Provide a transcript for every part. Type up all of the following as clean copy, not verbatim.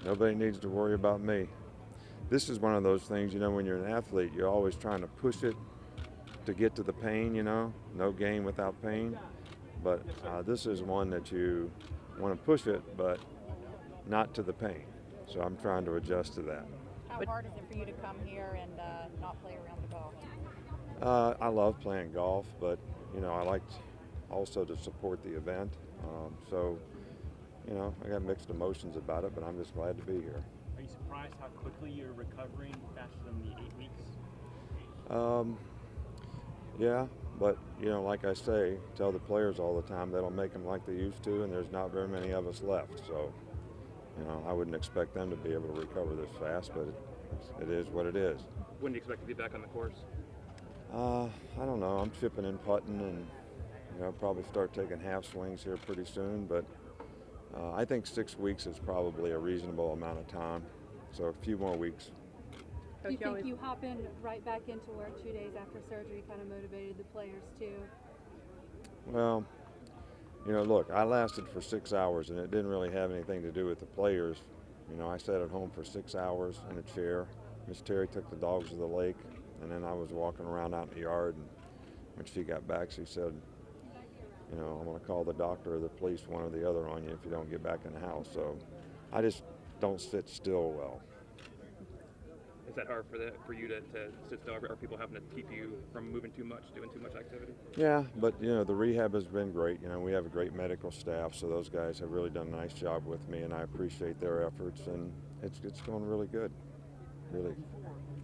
Nobody needs to worry about me. This is one of those things, when you're an athlete, you're always trying to push it to get to the pain, no gain without pain. But this is one that you want to push it, but not to the pain. So I'm trying to adjust to that. How hard is it for you to come here and not play around the golf? I love playing golf, but I like also to support the event. So I got mixed emotions about it, but I'm just glad to be here. Are you surprised how quickly you're recovering faster than the 8 weeks? Um, yeah, but like I say, tell the players all the time they don't make them like they used to, and there's not very many of us left. So I wouldn't expect them to be able to recover this fast, but it is what it is. When do you expect to be back on the course? I don't know. I'm chipping and putting, and probably start taking half swings here pretty soon. But I think 6 weeks is probably a reasonable amount of time. So a few more weeks. Do you think you hopping right back into work 2 days after surgery kind of motivated the players too? Well, look, I lasted for 6 hours, and it didn't really have anything to do with the players. I sat at home for 6 hours in a chair. Miss Terry took the dogs to the lake, and then I was walking around out in the yard. And when she got back, she said, I'm going to call the doctor or the police, one or the other, on you if you don't get back in the house. So I just don't sit still well. Is that hard for you to sit still? Are people having to keep you from moving too much, doing too much activity? Yeah, but the rehab has been great. We have a great medical staff, so those guys have really done a nice job with me, and I appreciate their efforts, and it's going really good, really.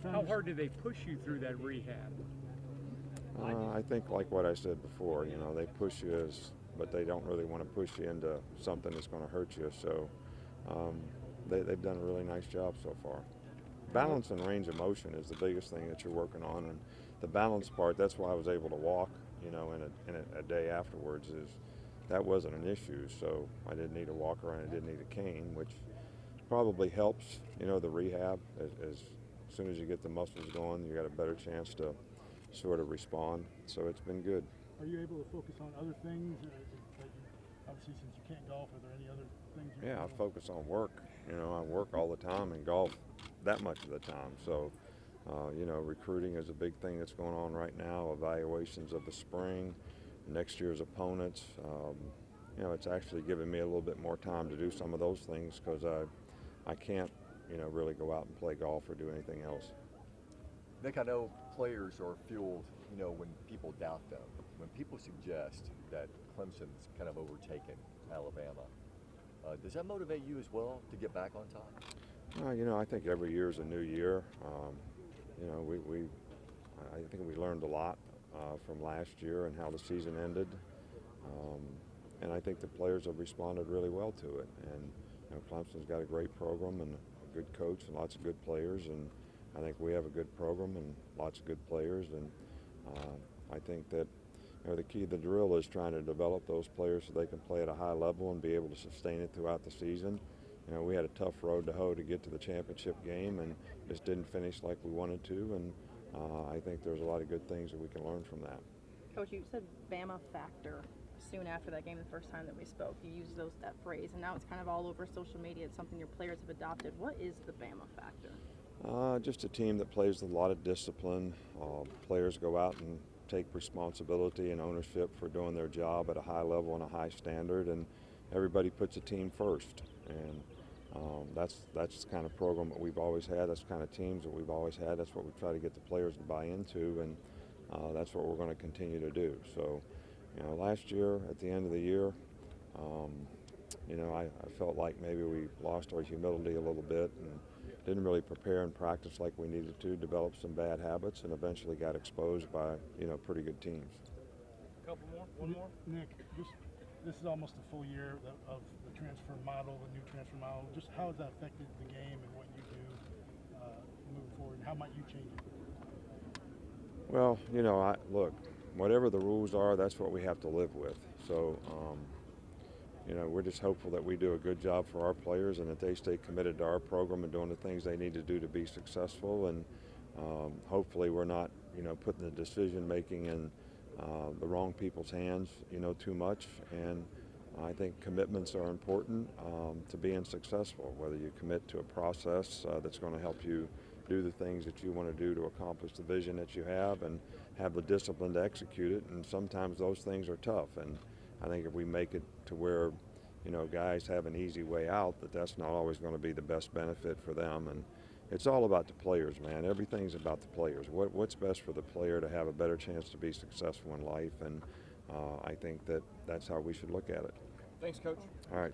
How hard do they push you through that rehab? I think like what I said before, they push you, but they don't really want to push you into something that's going to hurt you. So they've done a really nice job so far. Balance and range of motion is the biggest thing that you're working on, and the balance part, that's why I was able to walk, in a day afterwards, is that wasn't an issue. So I didn't need a walker and I didn't need a cane, which probably helps, the rehab. As soon as you get the muscles going, you got a better chance to sort of respond. So it's been good. Are you able to focus on other things? Obviously, since you can't golf, are there any other things? Yeah, I focus on work. I work all the time and golf that much of the time. So, recruiting is a big thing that's going on right now. Evaluations of the spring, next year's opponents. It's actually giving me a little bit more time to do some of those things because I can't, really go out and play golf or do anything else. Nick, I know players are fueled, when people doubt them, when people suggest that Clemson's kind of overtaken Alabama. Does that motivate you as well to get back on top? I think every year is a new year. I think we learned a lot from last year and how the season ended. And I think the players have responded really well to it. And Clemson's got a great program and a good coach and lots of good players. And I think we have a good program and lots of good players. And I think that the key to the drill is trying to develop those players so they can play at a high level and be able to sustain it throughout the season. We had a tough road to hoe to get to the championship game and just didn't finish like we wanted to. And I think there's a lot of good things that we can learn from that. Coach, you said Bama factor soon after that game the first time that we spoke. You used that phrase, and now it's kind of all over social media. It's something your players have adopted. What is the Bama factor? Just a team that plays with a lot of discipline. Players go out and take responsibility and ownership for doing their job at a high level and a high standard, and everybody puts a team first. And that's the kind of program that we've always had. That's the kind of teams that we've always had. That's what we try to get the players to buy into, and that's what we're going to continue to do. So, last year at the end of the year, I felt like maybe we lost our humility a little bit and didn't really prepare and practice like we needed to, develop some bad habits, and eventually got exposed by pretty good teams. A couple more, one more. Nick, this is almost a full year of the transfer model, the new transfer model. Just how has that affected the game and what you do moving forward, and how might you change it? Well, look, whatever the rules are, that's what we have to live with. So, we're just hopeful that we do a good job for our players and that they stay committed to our program and doing the things they need to do to be successful. And hopefully we're not, putting the decision making in the wrong people's hands, too much. And I think commitments are important to being successful, whether you commit to a process that's going to help you do the things that you want to do to accomplish the vision that you have and have the discipline to execute it. And sometimes those things are tough. And I think if we make it to where, guys have an easy way out, that's not always going to be the best benefit for them. And it's all about the players, man. Everything's about the players. What's best for the player to have a better chance to be successful in life? And I think that's how we should look at it. Thanks, Coach. All right.